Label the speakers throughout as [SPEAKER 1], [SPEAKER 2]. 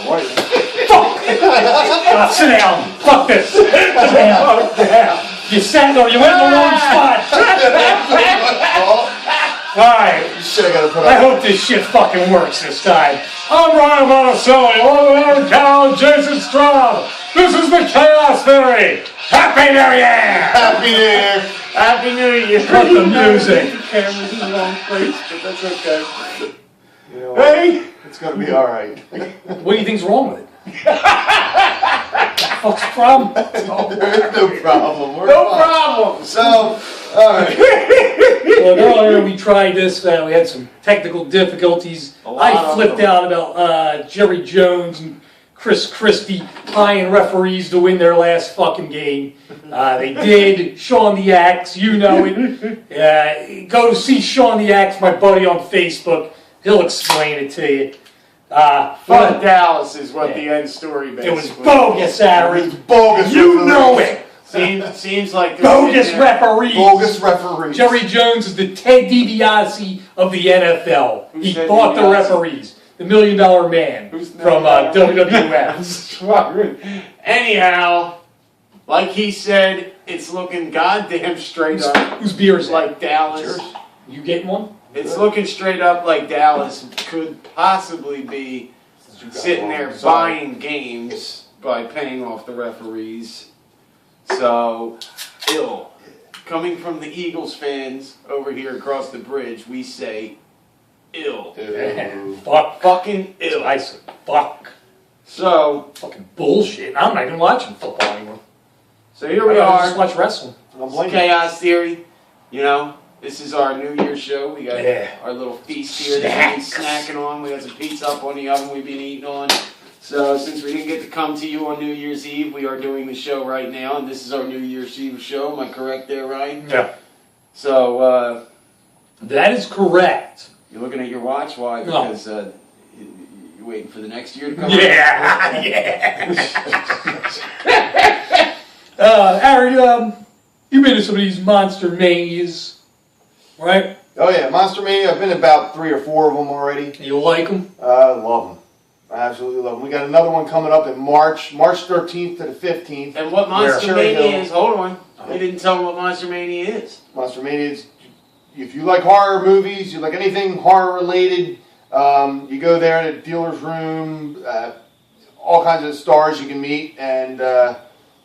[SPEAKER 1] What?
[SPEAKER 2] Fuck! Sit down. Fuck this. Sit down. You sat there. You went in the wrong spot. Alright.
[SPEAKER 1] You should have got to put
[SPEAKER 2] I hope this shit fucking works this time. I'm Ryan Monticelli, along with Cal Jason Straub. This is the Chaos Theory. Happy New Year!
[SPEAKER 1] Happy New Year!
[SPEAKER 3] Happy New Year!
[SPEAKER 2] Cut the music.
[SPEAKER 3] The camera's in the wrong place, but that's okay.
[SPEAKER 1] You know,
[SPEAKER 3] Hey!
[SPEAKER 1] it's going to be alright.
[SPEAKER 2] What do you think's wrong with it? What's the problem?
[SPEAKER 1] There is no problem. We're
[SPEAKER 3] No
[SPEAKER 1] fine.
[SPEAKER 3] problem!
[SPEAKER 1] So, alright.
[SPEAKER 2] Well, earlier we tried this. We had some technical difficulties. I flipped out about Jerry Jones and Chris Christie tying referees to win their last fucking game. They did. Sean the Axe, you know it. Go see Sean the Axe, my buddy, on Facebook. He'll explain it to you.
[SPEAKER 3] Fuck Dallas is what the end story basically.
[SPEAKER 2] It was bogus, Harry.
[SPEAKER 1] It's bogus.
[SPEAKER 2] You know it.
[SPEAKER 3] Seems like
[SPEAKER 2] Bogus referees.
[SPEAKER 1] Bogus referees.
[SPEAKER 2] Jerry Jones is the Ted DiBiase of the NFL. He
[SPEAKER 3] Ted
[SPEAKER 2] bought the
[SPEAKER 3] DiBiase?
[SPEAKER 2] referees. The $1 Million Man
[SPEAKER 3] Who's
[SPEAKER 2] from
[SPEAKER 3] that?
[SPEAKER 2] WWF.
[SPEAKER 3] Anyhow, like he said, it's looking goddamn straight up
[SPEAKER 2] Whose beer is that?
[SPEAKER 3] like Dallas.
[SPEAKER 2] Yours? You getting one?
[SPEAKER 3] It's looking straight up like Dallas could possibly be sitting there buying games by paying off the referees. So, ill. Coming from the Eagles fans over here across the bridge, we say ill.
[SPEAKER 1] Ew.
[SPEAKER 2] Fuck.
[SPEAKER 3] Fucking ill.
[SPEAKER 2] I said fuck.
[SPEAKER 3] So
[SPEAKER 2] Fucking bullshit. I'm not even watching football anymore.
[SPEAKER 3] So here we
[SPEAKER 2] I just
[SPEAKER 3] are.
[SPEAKER 2] watch wrestling.
[SPEAKER 3] Chaos Theory. You know, this is our New Year's show. We got our little feast here that we've been snacking on. We got some pizza up on the oven we've been eating on. So since we didn't get to come to you on New Year's Eve, we are doing the show right now, and this is our New Year's Eve show. Am I correct there, Ryan?
[SPEAKER 2] Yeah.
[SPEAKER 3] So
[SPEAKER 2] That is correct.
[SPEAKER 3] you're looking at your watch. Why?
[SPEAKER 2] No.
[SPEAKER 3] Because you're waiting for the next year to come.
[SPEAKER 2] Yeah. Yeah. Harry, you've been to some of these Monster Manias, right?
[SPEAKER 1] Oh yeah, Monster Mania. I've been to about 3 or 4 of them already.
[SPEAKER 2] You like them?
[SPEAKER 1] I love them. I absolutely love them. We got another one coming up in March 13th to the 15th.
[SPEAKER 3] And what Monster
[SPEAKER 1] Cherry
[SPEAKER 3] Mania
[SPEAKER 1] Hill.
[SPEAKER 3] is? Hold on. You didn't tell them what Monster Mania is.
[SPEAKER 1] Monster Mania is, if you like horror movies, you like anything horror related, you go there in a dealer's room, all kinds of stars you can meet, and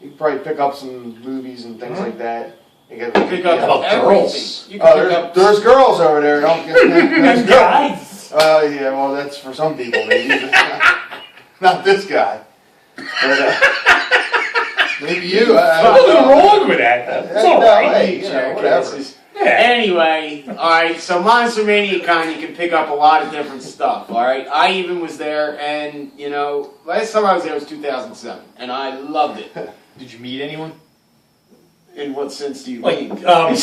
[SPEAKER 1] you can probably pick up some movies and things like that. You can
[SPEAKER 3] Pick up
[SPEAKER 2] How about
[SPEAKER 3] everything.
[SPEAKER 2] girls?
[SPEAKER 3] You can pick up
[SPEAKER 1] there's girls over there. Don't get
[SPEAKER 2] There's guys.
[SPEAKER 1] yeah, well, that's for some people, maybe. Not this guy. But, maybe you.
[SPEAKER 2] Nothing wrong with that. It's all right.
[SPEAKER 1] Hey, you know, whatever.
[SPEAKER 2] Yeah.
[SPEAKER 3] Anyway, alright, so Monster Mania Con, you can pick up a lot of different stuff, alright? I even was there, and, you know, last time I was there was 2007, and I loved it.
[SPEAKER 2] Did you meet anyone?
[SPEAKER 3] In what sense do you
[SPEAKER 2] Like,
[SPEAKER 3] mean?
[SPEAKER 2] like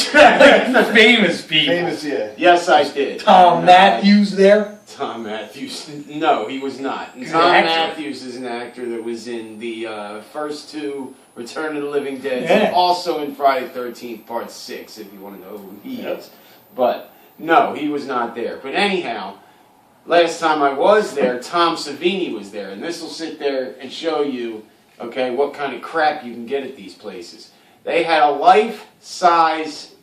[SPEAKER 2] famous people.
[SPEAKER 1] Famous, yeah.
[SPEAKER 3] Yes, I did.
[SPEAKER 2] Tom Matthews there?
[SPEAKER 3] Tom Matthews. No, he was not. And
[SPEAKER 2] He's
[SPEAKER 3] Tom
[SPEAKER 2] an actor.
[SPEAKER 3] Matthews is an actor that was in the first 2 Return of the Living Dead,
[SPEAKER 2] Yeah.
[SPEAKER 3] and also in Friday the 13th Part 6, if you want to know who he is. But, no, he was not there. But anyhow, last time I was there, Tom Savini was there, and this will sit there and show you, okay, what kind of crap you can get at these places. They had a life-size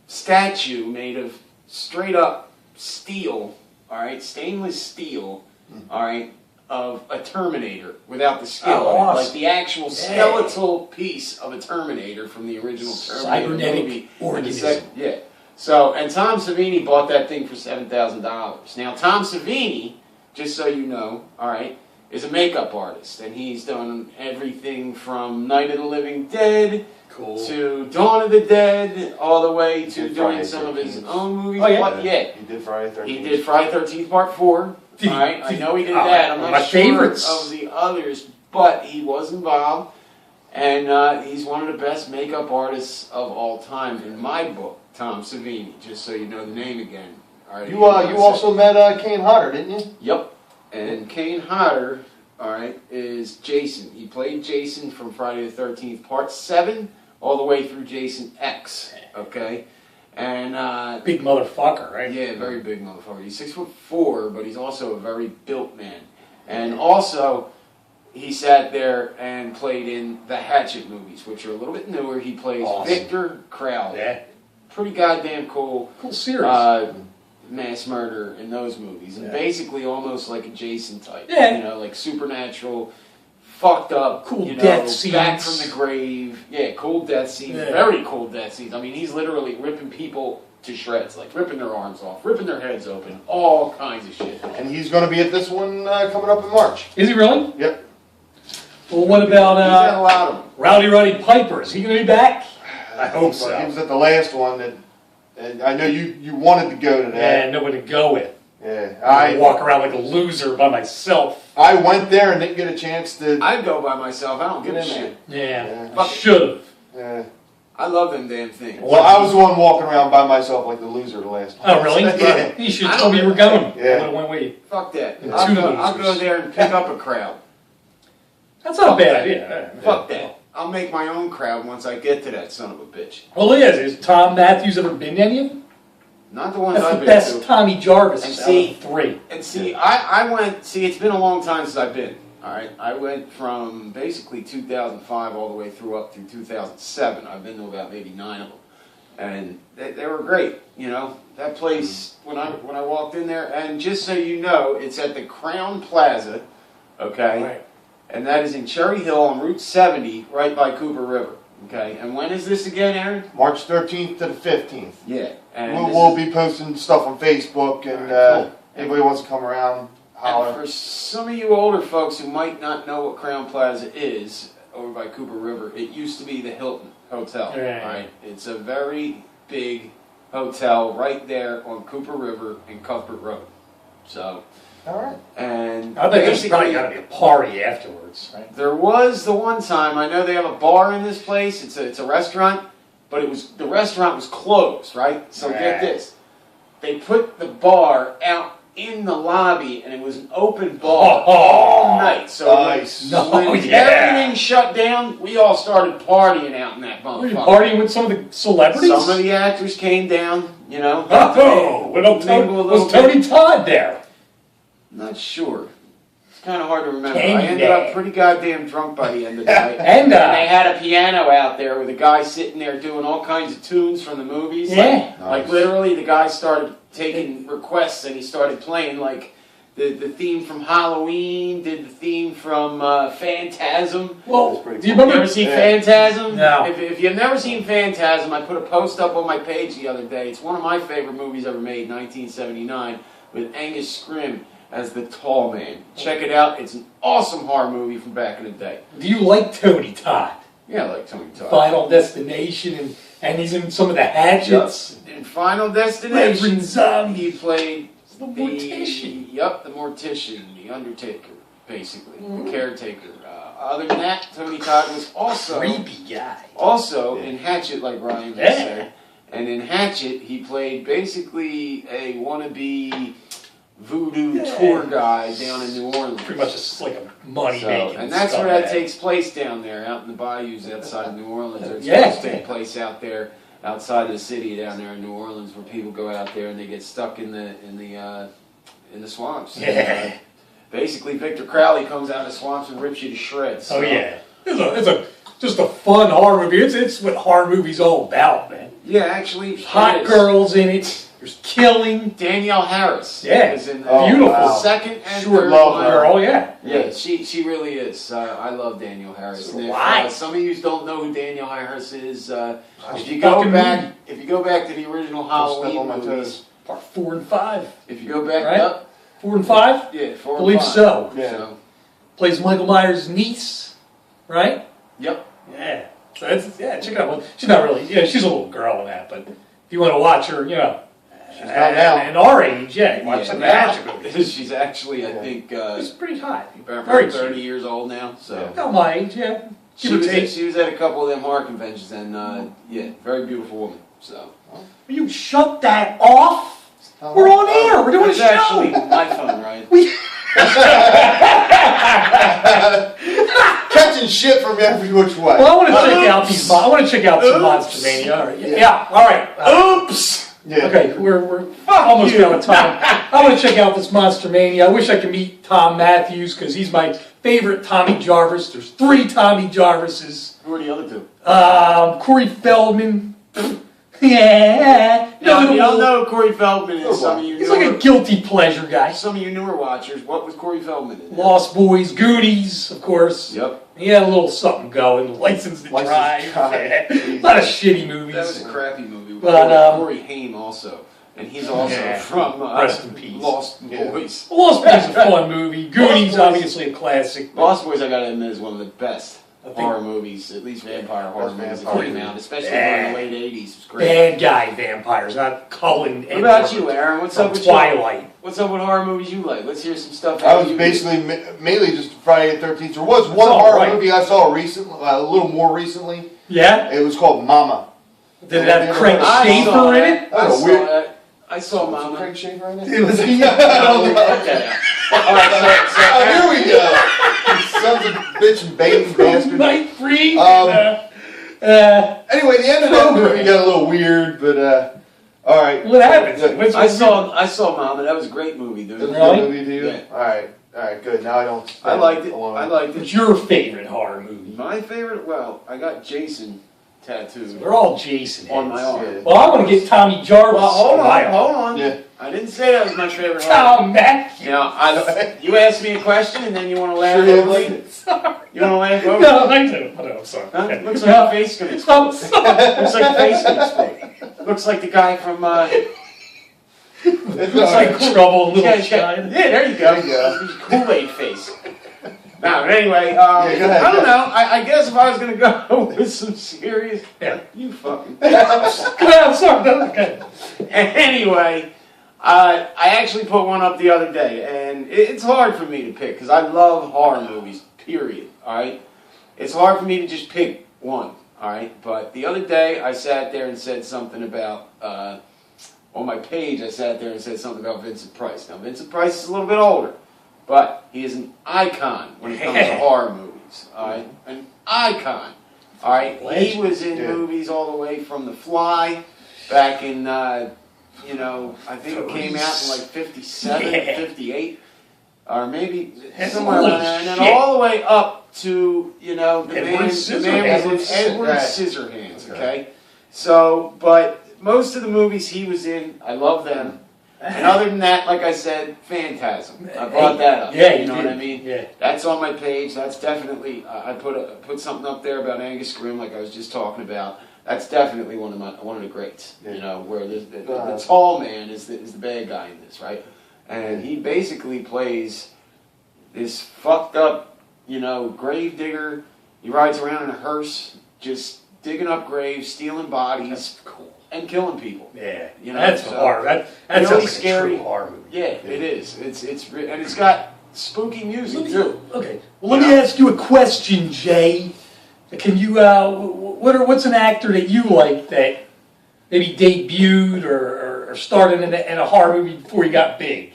[SPEAKER 3] statue made of straight-up steel, all right, stainless steel, all right, of a Terminator without the skin
[SPEAKER 2] Oh,
[SPEAKER 3] on it,
[SPEAKER 2] awesome.
[SPEAKER 3] like the actual skeletal piece of a Terminator from the original Terminator
[SPEAKER 2] Cybernetic
[SPEAKER 3] movie.
[SPEAKER 2] organism.
[SPEAKER 3] Yeah. So, and Tom Savini bought that thing for $7,000. Now, Tom Savini, just so you know, all right, is a makeup artist, and he's done everything from Night of the Living Dead to Dawn of the Dead, all the way to
[SPEAKER 1] Did
[SPEAKER 3] doing
[SPEAKER 1] Friday
[SPEAKER 3] some of his
[SPEAKER 1] 13th.
[SPEAKER 3] own movies.
[SPEAKER 2] Oh, yeah?
[SPEAKER 3] But yeah,
[SPEAKER 1] He did Friday 13th.
[SPEAKER 3] he did Friday 13th Part 4. All right, I know he did
[SPEAKER 2] Oh,
[SPEAKER 3] that. I'm
[SPEAKER 2] one of
[SPEAKER 3] not
[SPEAKER 2] my
[SPEAKER 3] sure
[SPEAKER 2] favorites.
[SPEAKER 3] of the others, but he was involved, and he's one of the best makeup artists of all time in my book, Tom Savini. Just so you know the name again. All right,
[SPEAKER 1] You also met Kane Hodder, didn't you?
[SPEAKER 3] Yep. And Kane Hodder, all right, is Jason. He played Jason from Friday the 13th, Part 7, all the way through Jason X, okay? And,
[SPEAKER 2] Big motherfucker, right?
[SPEAKER 3] yeah, very big motherfucker. He's 6'4", but he's also a very built man. And also, he sat there and played in the Hatchet movies, which are a little bit newer. He plays Victor Crowley.
[SPEAKER 2] Yeah.
[SPEAKER 3] Pretty goddamn cool.
[SPEAKER 2] Cool series.
[SPEAKER 3] Mass murder in those movies. And basically almost like a Jason type.
[SPEAKER 2] Yeah.
[SPEAKER 3] You know, like supernatural, fucked up,
[SPEAKER 2] cool
[SPEAKER 3] you know,
[SPEAKER 2] death scenes.
[SPEAKER 3] back from the grave. Yeah, cool death scenes.
[SPEAKER 2] Yeah.
[SPEAKER 3] Very cool death scenes. I mean, he's literally ripping people to shreds, like ripping their arms off, ripping their heads open, all kinds of shit.
[SPEAKER 1] And he's going to be at this one coming up in March.
[SPEAKER 2] Is he really?
[SPEAKER 1] Yep.
[SPEAKER 2] Well, what
[SPEAKER 3] He's had a
[SPEAKER 2] about
[SPEAKER 3] lot of them.
[SPEAKER 2] Rowdy Roddy Piper? Is he going to be back? I hope so.
[SPEAKER 1] He was at the last one, and I know you wanted to go to that.
[SPEAKER 2] Yeah, nobody to go with.
[SPEAKER 1] Yeah,
[SPEAKER 2] I walk around like a loser by myself.
[SPEAKER 1] I went there and didn't get a chance to.
[SPEAKER 3] I'd go by myself. I don't give a shit.
[SPEAKER 2] Yeah,
[SPEAKER 1] Yeah.
[SPEAKER 2] I should have.
[SPEAKER 1] Yeah.
[SPEAKER 3] I love them damn things.
[SPEAKER 1] Well, I was the one walking around by myself like the loser the last time.
[SPEAKER 2] Oh, really?
[SPEAKER 1] Yeah.
[SPEAKER 2] You should have told me you were going.
[SPEAKER 1] Yeah.
[SPEAKER 2] I would have went with you.
[SPEAKER 3] Fuck that.
[SPEAKER 2] Yeah.
[SPEAKER 3] I'll go there and pick up a crowd.
[SPEAKER 2] That's not a bad idea.
[SPEAKER 3] Fuck that. I'll make my own crowd once I get to that son of a bitch.
[SPEAKER 2] Well, it is. Has Tom Matthews ever been to any of them?
[SPEAKER 3] Not the ones
[SPEAKER 2] That's
[SPEAKER 3] I've
[SPEAKER 2] the
[SPEAKER 3] been
[SPEAKER 2] best
[SPEAKER 3] to.
[SPEAKER 2] Tommy Jarvis
[SPEAKER 3] And
[SPEAKER 2] out
[SPEAKER 3] see-
[SPEAKER 2] of the three.
[SPEAKER 3] And see, I went, it's been a long time since I've been. All right, I went from basically 2005 all the way up through 2007. I've been to about maybe 9 of them, and they were great. You know, that place when I walked in there, and just so you know, it's at the Crown Plaza, okay,
[SPEAKER 2] Right.
[SPEAKER 3] and that is in Cherry Hill on Route 70, right by Cooper River. Okay, and when is this again, Aaron?
[SPEAKER 1] March 13th to the 15th.
[SPEAKER 3] Yeah, and
[SPEAKER 1] We'll be posting stuff on Facebook, and
[SPEAKER 3] Alright, cool.
[SPEAKER 1] anybody wants to come around,
[SPEAKER 3] And
[SPEAKER 1] holler.
[SPEAKER 3] for some of you older folks who might not know what Crown Plaza is, over by Cooper River, it used to be the Hilton Hotel.
[SPEAKER 2] Yeah.
[SPEAKER 3] Right? It's a very big hotel right there on Cooper River and Cuthbert Road. So,
[SPEAKER 1] All right.
[SPEAKER 3] and
[SPEAKER 2] I bet there's probably
[SPEAKER 3] basically,
[SPEAKER 2] got to be a party afterwards, right?
[SPEAKER 3] there was the one time, I know they have a bar in this place, it's a restaurant, but the restaurant was closed, right? So get
[SPEAKER 2] Right.
[SPEAKER 3] this, they put the bar out in the lobby, and it was an open bar
[SPEAKER 2] Oh,
[SPEAKER 3] all night. So
[SPEAKER 1] nice.
[SPEAKER 2] No,
[SPEAKER 3] when
[SPEAKER 2] yeah.
[SPEAKER 3] everything shut down, we all started partying out in that
[SPEAKER 2] Were you
[SPEAKER 3] motherfucker.
[SPEAKER 2] partying with some of the celebrities?
[SPEAKER 3] Some of the actors came down, you know.
[SPEAKER 2] Oh, what about
[SPEAKER 3] Mingle a little
[SPEAKER 2] was Tony Todd there?
[SPEAKER 3] Not sure. It's kind of hard to remember.
[SPEAKER 2] Candy
[SPEAKER 3] I ended
[SPEAKER 2] Day.
[SPEAKER 3] up pretty goddamn drunk by the end of the night.
[SPEAKER 2] And,
[SPEAKER 3] they had a piano out there with a guy sitting there doing all kinds of tunes from the movies.
[SPEAKER 2] Yeah.
[SPEAKER 3] Like literally the guy started taking requests and he started playing like the theme from Halloween, did the theme from Phantasm.
[SPEAKER 2] Well,
[SPEAKER 1] That's pretty
[SPEAKER 2] do you
[SPEAKER 1] cool.
[SPEAKER 3] You
[SPEAKER 2] remember?
[SPEAKER 3] ever seen
[SPEAKER 1] Yeah.
[SPEAKER 3] Phantasm?
[SPEAKER 2] No.
[SPEAKER 3] If you've never seen Phantasm, I put a post up on my page the other day. It's one of my favorite movies ever made, 1979, with Angus Scrimm as the tall man. Check it out. It's an awesome horror movie from back in the day.
[SPEAKER 2] Do you like Tony Todd?
[SPEAKER 3] Yeah, I like Tony Todd.
[SPEAKER 2] Final Destination, and he's in some of the Hatchets.
[SPEAKER 3] In Final Destination,
[SPEAKER 2] Reverend Zombie.
[SPEAKER 3] he played
[SPEAKER 2] The Mortician.
[SPEAKER 3] the Mortician, the Undertaker, basically, the caretaker. Other than that, Tony Todd was also
[SPEAKER 2] Creepy guy.
[SPEAKER 3] in Hatchet, like Ryan just
[SPEAKER 2] Yeah.
[SPEAKER 3] said. And in Hatchet, he played basically a wannabe voodoo tour guy down in New Orleans.
[SPEAKER 2] Pretty much just like a money
[SPEAKER 3] So,
[SPEAKER 2] making.
[SPEAKER 3] and that's where that
[SPEAKER 2] scumbag.
[SPEAKER 3] takes place down there, out in the bayous outside of New Orleans. It's
[SPEAKER 2] Yeah.
[SPEAKER 3] supposed to take place out there, outside of the city, down there in New Orleans, where people go out there and they get stuck in the swamps.
[SPEAKER 2] Yeah.
[SPEAKER 3] And, basically, Victor Crowley comes out of the swamps and rips you to shreds.
[SPEAKER 2] Oh
[SPEAKER 3] So,
[SPEAKER 2] yeah, it's just a fun horror movie. It's what horror movies all about, man.
[SPEAKER 3] yeah, actually,
[SPEAKER 2] Hot
[SPEAKER 3] it is.
[SPEAKER 2] girls in it. There's killing.
[SPEAKER 3] Danielle Harris.
[SPEAKER 2] Yeah.
[SPEAKER 3] is in the
[SPEAKER 1] Oh,
[SPEAKER 2] Beautiful.
[SPEAKER 1] wow.
[SPEAKER 3] second and
[SPEAKER 1] Sure
[SPEAKER 3] third
[SPEAKER 1] love
[SPEAKER 3] one.
[SPEAKER 1] her.
[SPEAKER 2] Girl, yeah.
[SPEAKER 3] Yeah, she really is. I love Danielle Harris.
[SPEAKER 2] So
[SPEAKER 3] And if,
[SPEAKER 2] why?
[SPEAKER 3] some of you don't know who Danielle Harris is, if you
[SPEAKER 2] fucking
[SPEAKER 3] go back to the original
[SPEAKER 1] Step on
[SPEAKER 3] Halloween
[SPEAKER 1] my
[SPEAKER 3] movies,
[SPEAKER 1] toes.
[SPEAKER 2] Part 4 and 5.
[SPEAKER 3] if you go back
[SPEAKER 2] Right?
[SPEAKER 3] up,
[SPEAKER 2] 4 and 5.
[SPEAKER 3] yeah, 4 and
[SPEAKER 2] Believe
[SPEAKER 3] 5.
[SPEAKER 2] so.
[SPEAKER 1] Yeah.
[SPEAKER 3] So,
[SPEAKER 2] Plays Michael Myers' niece, right?
[SPEAKER 3] yep.
[SPEAKER 2] Yeah. So check it out. Well, she's not really. Yeah, she's a little girl in that, but if you want to watch her, you know,
[SPEAKER 1] She's not now.
[SPEAKER 2] and our age, yeah, watch some action movies.
[SPEAKER 3] She's actually, I think,
[SPEAKER 2] She's pretty hot.
[SPEAKER 3] about
[SPEAKER 2] Very
[SPEAKER 3] 30
[SPEAKER 2] cute.
[SPEAKER 3] years old now. So.
[SPEAKER 2] About my age, yeah. Give or take.
[SPEAKER 3] She was at a couple of them horror conventions, and yeah, very beautiful woman. So
[SPEAKER 2] You shut that off. We're on air. We're doing a
[SPEAKER 3] it's
[SPEAKER 2] show.
[SPEAKER 3] actually my phone, right?
[SPEAKER 1] Catching shit from every which way.
[SPEAKER 2] Well, I want to check out these. I want to check out some Monster Mania. All right. Yeah. All right.
[SPEAKER 3] Oops.
[SPEAKER 1] Yeah.
[SPEAKER 2] Okay, we're almost out of time. I want to check out this Monster Mania. I wish I could meet Tom Matthews because he's my favorite Tommy Jarvis. There's 3 Tommy Jarvises.
[SPEAKER 3] Who are the other 2?
[SPEAKER 2] Corey Feldman. Yeah.
[SPEAKER 3] No, you don't know who Corey Feldman is. Some of you
[SPEAKER 2] He's like a guilty pleasure guy.
[SPEAKER 3] Some of you newer watchers, what was Corey Feldman in?
[SPEAKER 2] Lost Boys, Goonies, of course.
[SPEAKER 3] Yep.
[SPEAKER 2] He had a little something going. License to Drive. Yeah. A lot of shitty movies.
[SPEAKER 3] That was a crappy movie.
[SPEAKER 2] But,
[SPEAKER 3] Corey Haim also. And he's also from
[SPEAKER 2] Rest in peace.
[SPEAKER 3] Lost Boys.
[SPEAKER 2] Lost Boys is a fun movie. Goonies, obviously a classic.
[SPEAKER 3] Lost Boys, I gotta admit, is one of the best horror movies, at least vampire horror movies that came out, especially during the late 80s. It was great.
[SPEAKER 2] Bad guy vampires, not Cullen.
[SPEAKER 3] What about you, Aaron? What's up with
[SPEAKER 2] Twilight?
[SPEAKER 3] What's up with horror movies you like? Let's hear some stuff.
[SPEAKER 1] I was basically mainly just Friday the 13th. There was one horror movie I saw recently, a little more recently.
[SPEAKER 2] Yeah?
[SPEAKER 1] It was called Mama.
[SPEAKER 2] Did it have Craig Schaefer in it?
[SPEAKER 3] I saw Mama.
[SPEAKER 1] Craig Schaefer in it?
[SPEAKER 2] It was
[SPEAKER 3] Okay. Alright, so
[SPEAKER 1] Here we go. Sons of bitch and baby bastard.
[SPEAKER 2] Night Free.
[SPEAKER 1] Anyway, the end of that movie got a little weird, but all right.
[SPEAKER 2] What happened?
[SPEAKER 3] I saw Mama. That was a great movie, dude.
[SPEAKER 1] It was a good movie, dude.
[SPEAKER 3] Yeah.
[SPEAKER 1] All right, good. Now I don't.
[SPEAKER 3] I liked it.
[SPEAKER 1] Alone.
[SPEAKER 3] I liked
[SPEAKER 2] What's
[SPEAKER 3] it.
[SPEAKER 2] your favorite horror movie?
[SPEAKER 3] My favorite? Well, I got Jason tattooed
[SPEAKER 2] They're all Jason heads.
[SPEAKER 3] on my arm.
[SPEAKER 1] Yeah.
[SPEAKER 2] Well, I want to get Tommy Jarvis.
[SPEAKER 3] Well, hold
[SPEAKER 2] on my arm.
[SPEAKER 3] hold on.
[SPEAKER 1] Yeah.
[SPEAKER 3] I didn't say that was my favorite horror.
[SPEAKER 2] Tom Matthews.
[SPEAKER 3] You asked me a question and then you want to laugh
[SPEAKER 1] Sure,
[SPEAKER 3] over
[SPEAKER 1] yeah.
[SPEAKER 3] me? You want to laugh over me?
[SPEAKER 2] No, I do. Oh, no, I'm sorry.
[SPEAKER 3] Huh?
[SPEAKER 2] Okay.
[SPEAKER 3] Looks like your face gonna explode.
[SPEAKER 2] I'm sorry.
[SPEAKER 3] Looks like your face gonna explode. Looks like the guy from
[SPEAKER 1] It's
[SPEAKER 2] Looks
[SPEAKER 1] all
[SPEAKER 2] like
[SPEAKER 1] right.
[SPEAKER 2] Trouble in Little
[SPEAKER 3] yeah,
[SPEAKER 2] China.
[SPEAKER 3] there you go.
[SPEAKER 1] There you go.
[SPEAKER 3] Kool-Aid face. No, but anyway,
[SPEAKER 1] go ahead,
[SPEAKER 3] I don't
[SPEAKER 1] go.
[SPEAKER 3] know. I guess if I was gonna go with some serious,
[SPEAKER 2] Yeah.
[SPEAKER 3] you fucking.
[SPEAKER 2] I'm sorry. That's okay.
[SPEAKER 3] Anyway, I actually put one up the other day, and it's hard for me to pick because I love horror movies. Period. All right, it's hard for me to just pick one. All right, but the other day I sat there and said something about on my page. I sat there and said something about Vincent Price. Now Vincent Price is a little bit older, but he is an icon when it comes to horror movies. All right, an icon. All right, he was in movies all the way from The Fly back in. I think it came out in like 57, 58, or maybe somewhere around there, and then all the way up to, the man was in Edward Scissorhands, okay? So, but most of the movies he was in, I love them. And other than that, like I said, Phantasm. I brought that up.
[SPEAKER 2] Yeah,
[SPEAKER 3] you know what I mean?
[SPEAKER 2] Yeah.
[SPEAKER 3] That's on my page. That's definitely, I put something up there about Angus Scrimm, like I was just talking about. That's definitely one of the greats.
[SPEAKER 1] Yeah.
[SPEAKER 3] Where the tall man is the bad guy in this, right? And he basically plays this fucked up, grave digger. He rides around in a hearse, just digging up graves, stealing bodies,
[SPEAKER 2] That's cool.
[SPEAKER 3] and killing people.
[SPEAKER 2] Yeah.
[SPEAKER 3] You know,
[SPEAKER 2] That's
[SPEAKER 3] so
[SPEAKER 2] horror. That
[SPEAKER 3] really
[SPEAKER 2] sounds like
[SPEAKER 3] scary.
[SPEAKER 2] a true horror movie.
[SPEAKER 3] Yeah, it is. And it's got spooky music too.
[SPEAKER 2] Okay. Well, let me ask you a question, Jay. Can you? What's an actor that you like that maybe debuted or started in a horror movie before he got big?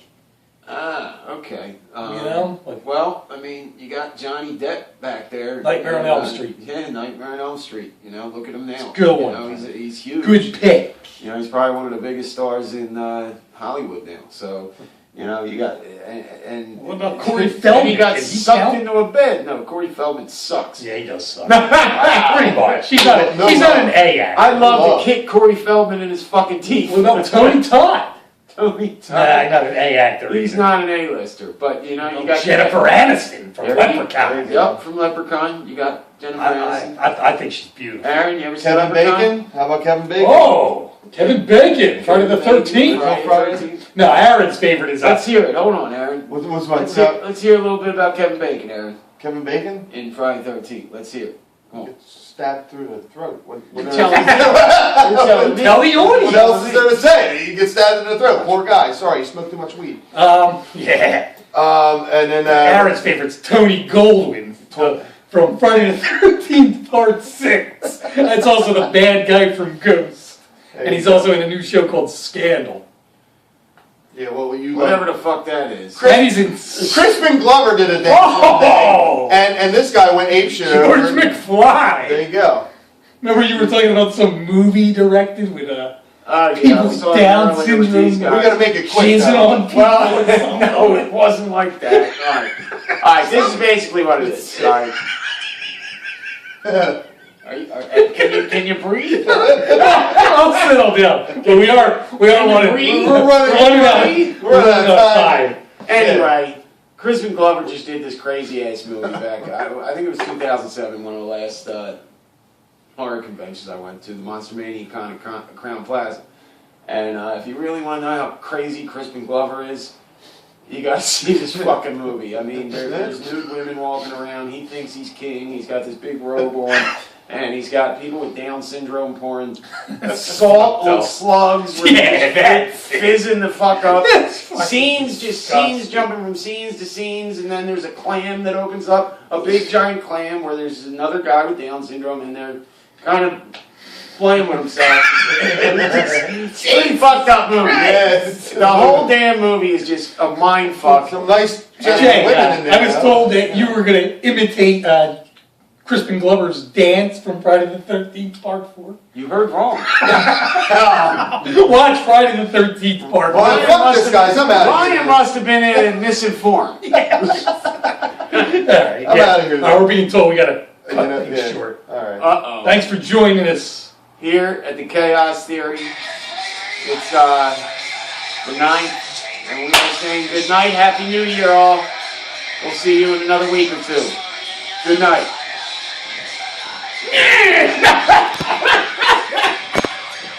[SPEAKER 3] Okay.
[SPEAKER 2] Like,
[SPEAKER 3] I mean, you got Johnny Depp back there.
[SPEAKER 2] Nightmare on Elm Street.
[SPEAKER 3] Yeah, Nightmare on Elm Street. Look at him now.
[SPEAKER 2] Good one.
[SPEAKER 3] He's huge.
[SPEAKER 2] good pick.
[SPEAKER 3] He's probably one of the biggest stars in Hollywood now. So, you got and
[SPEAKER 2] What about Corey Feldman?
[SPEAKER 3] And he got
[SPEAKER 2] Can he
[SPEAKER 3] sucked
[SPEAKER 2] count?
[SPEAKER 3] into a bed. No, Corey Feldman sucks.
[SPEAKER 2] Yeah, he does suck. Pretty much. He's not an A actor.
[SPEAKER 3] I love to kick Corey Feldman in his fucking teeth.
[SPEAKER 2] What about Tony Todd?
[SPEAKER 3] Tony Todd.
[SPEAKER 2] Nah, not an A actor.
[SPEAKER 3] He's
[SPEAKER 2] either.
[SPEAKER 3] not an A-lister, but you got
[SPEAKER 2] Jennifer Aniston from Leprechaun.
[SPEAKER 3] Yep, from Leprechaun. You got Jennifer Aniston.
[SPEAKER 2] I think she's beautiful.
[SPEAKER 3] Aaron, you ever see
[SPEAKER 1] Kevin
[SPEAKER 3] Leprechaun?
[SPEAKER 1] Bacon? How about Kevin Bacon?
[SPEAKER 2] Oh, Kevin Bacon, Friday the 13th.
[SPEAKER 3] Friday the 13th.
[SPEAKER 2] No, Aaron's favorite is
[SPEAKER 3] Let's hear it. Hold on, Aaron.
[SPEAKER 1] What's my
[SPEAKER 3] Let's hear a little bit about Kevin Bacon, Aaron,
[SPEAKER 1] Kevin Bacon?
[SPEAKER 3] in Friday the 13th. Let's hear it. Come on.
[SPEAKER 1] Stabbed through the throat. What
[SPEAKER 3] Tell me.
[SPEAKER 2] Tell the audience.
[SPEAKER 1] What else is there to say? He gets stabbed in the throat. Poor guy. Sorry, he smoked too much weed.
[SPEAKER 2] Yeah.
[SPEAKER 1] And then
[SPEAKER 2] Aaron's favorite's Tony Goldwyn from Friday the 13th, Part 6. That's also the bad guy from Ghost. And he's also in a new show called Scandal.
[SPEAKER 1] Yeah, well, you
[SPEAKER 3] Whatever the fuck that is.
[SPEAKER 2] And he's in
[SPEAKER 1] Crispin Glover did a dance one
[SPEAKER 2] Oh!
[SPEAKER 1] day, and this guy went apeshit
[SPEAKER 2] George
[SPEAKER 1] over. There
[SPEAKER 2] McFly.
[SPEAKER 1] you go.
[SPEAKER 2] Remember you were talking about some movie directed with
[SPEAKER 3] Oh, yeah,
[SPEAKER 2] People
[SPEAKER 3] I
[SPEAKER 2] with
[SPEAKER 3] saw it
[SPEAKER 2] Down
[SPEAKER 3] earlier with
[SPEAKER 2] syndrome.
[SPEAKER 3] these
[SPEAKER 1] We
[SPEAKER 3] guys.
[SPEAKER 1] gotta make it quick.
[SPEAKER 2] Jizzing
[SPEAKER 1] though.
[SPEAKER 2] on people.
[SPEAKER 3] Well, no, it wasn't like that. All right, this is basically what it is. All right. Can you breathe?
[SPEAKER 2] I'll settle down. But we are running.
[SPEAKER 3] breathe?
[SPEAKER 2] We're running
[SPEAKER 1] We're running out of time.
[SPEAKER 3] Anyway, Crispin Glover just did this crazy ass movie back. I think it was 2007, one of the last horror conventions I went to, the Monster Mania con at Crown Plaza. And if you really want to know how crazy Crispin Glover is, you gotta see this fucking movie. I mean, there's nude women walking around. He thinks he's king. He's got this big robe on. And he's got people with Down syndrome pouring salt on slugs. Fizzing the fuck up. Scenes jumping from scenes to scenes. And then there's a clam that opens up. A big giant clam where there's another guy with Down syndrome in there kind of playing with himself. It's a pretty fucked up movie.
[SPEAKER 1] Yes.
[SPEAKER 3] The whole damn movie is just a mind fuck.
[SPEAKER 1] Some nice
[SPEAKER 2] Jay,
[SPEAKER 1] women in there.
[SPEAKER 2] I was told that you were going to imitate Crispin Glover's dance from Friday the 13th Part 4.
[SPEAKER 3] You heard wrong.
[SPEAKER 2] Watch Friday the 13th Part 4.
[SPEAKER 1] Well, fuck this, guys. I'm out of
[SPEAKER 3] Ryan
[SPEAKER 1] here.
[SPEAKER 3] must have been misinformed.
[SPEAKER 2] All right,
[SPEAKER 1] I'm outta here.
[SPEAKER 2] We're being told we got to cut
[SPEAKER 1] You know,
[SPEAKER 2] things
[SPEAKER 1] yeah.
[SPEAKER 2] short.
[SPEAKER 1] All right.
[SPEAKER 3] Uh-oh.
[SPEAKER 2] Thanks for joining us.
[SPEAKER 3] Here at the Chaos Theory. It's the 9th, and we're saying good night, Happy New Year, all. We'll see you in another week or two. Good night.